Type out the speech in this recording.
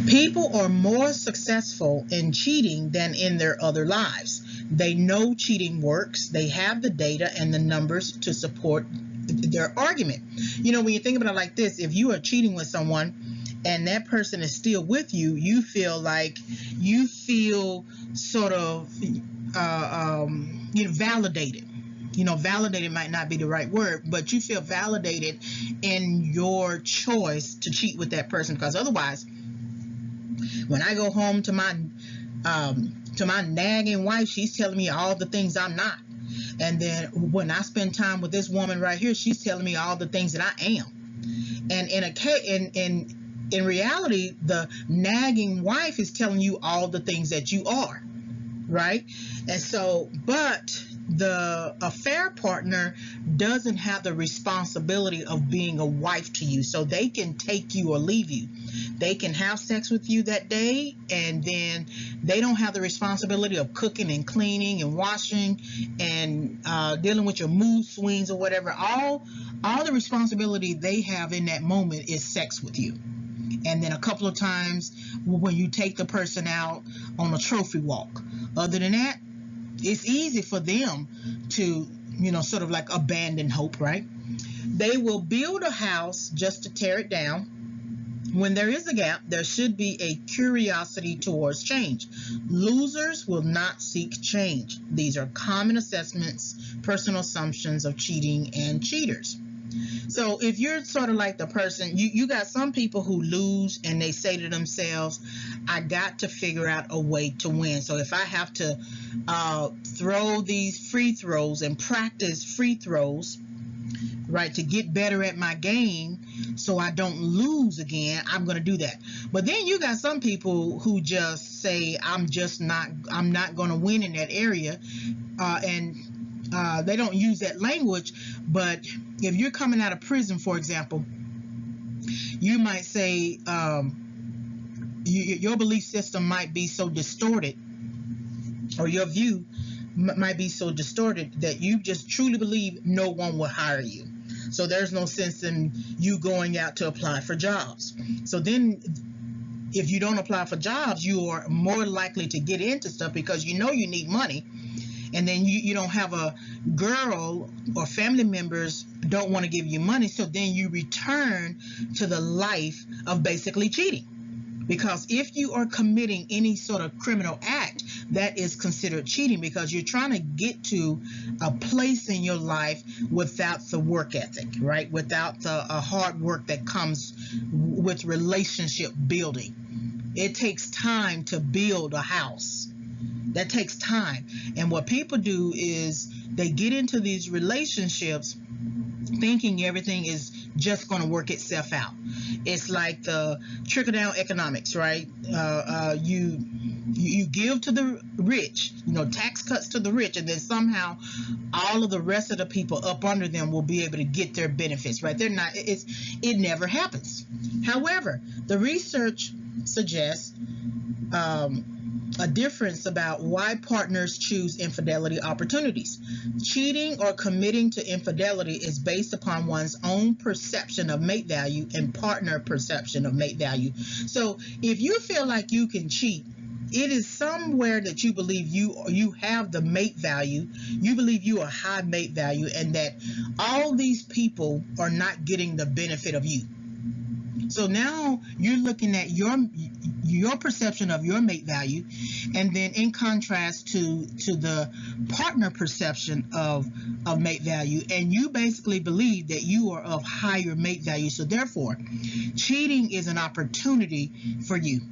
People are more successful in cheating than in their other lives. They know cheating works. They have the data and the numbers to support their argument. You know, when you think about it like this, if you are cheating with someone and that person is still with you, you feel sort of validated. You know, validated might not be the right word, but you feel validated in your choice to cheat with that person, because otherwise, when I go home to my nagging wife, she's telling me all the things I'm not. And then when I spend time with this woman right here, she's telling me all the things that I am. And in reality, the nagging wife is telling you all the things that you are, right? And so, but the affair partner doesn't have the responsibility of being a wife to you, so they can take you or leave you. They can have sex with you that day, and then they don't have the responsibility of cooking and cleaning and washing and dealing with your mood swings or whatever. All the responsibility they have in that moment is sex with you. And then a couple of times when you take the person out on a trophy walk. Other than that, it's easy for them to, sort of like abandon hope, right? They will build a house just to tear it down. When there is a gap, there should be a curiosity towards change. Losers will not seek change. These are common assessments, personal assumptions of cheating and cheaters. So if you're sort of like the person, you got some people who lose and they say to themselves, I got to figure out a way to win. So if I have to throw these free throws and practice free throws, right, to get better at my game so I don't lose again, I'm going to do that. But then you got some people who just say, I'm not going to win in that area. And they don't use that language, but if you're coming out of prison, for example, you might say your belief system might be so distorted, or your view might be so distorted that you just truly believe no one will hire you. So there's no sense in you going out to apply for jobs. So then if you don't apply for jobs, you are more likely to get into stuff because you know you need money. And then you don't have a girl or family members don't want to give you money. So then you return to the life of basically cheating. Because if you are committing any sort of criminal act, that is considered cheating, because you're trying to get to a place in your life without the work ethic, right? Without the hard work that comes with relationship building. It takes time to build a house. That takes time. And what people do is they get into these relationships thinking everything is just going to work itself out. It's like the trickle-down economics, right? You give to the rich, tax cuts to the rich, and then somehow all of the rest of the people up under them will be able to get their benefits, right? It never happens. However, the research suggests a difference about why partners choose infidelity opportunities. Cheating or committing to infidelity is based upon one's own perception of mate value and partner perception of mate value. So if you feel like you can cheat, it is somewhere that you believe you have the mate value, you believe you are high mate value, and that all these people are not getting the benefit of you. So now you're looking at your perception of your mate value, and then in contrast to the partner perception of mate value, and you basically believe that you are of higher mate value. So therefore, cheating is an opportunity for you.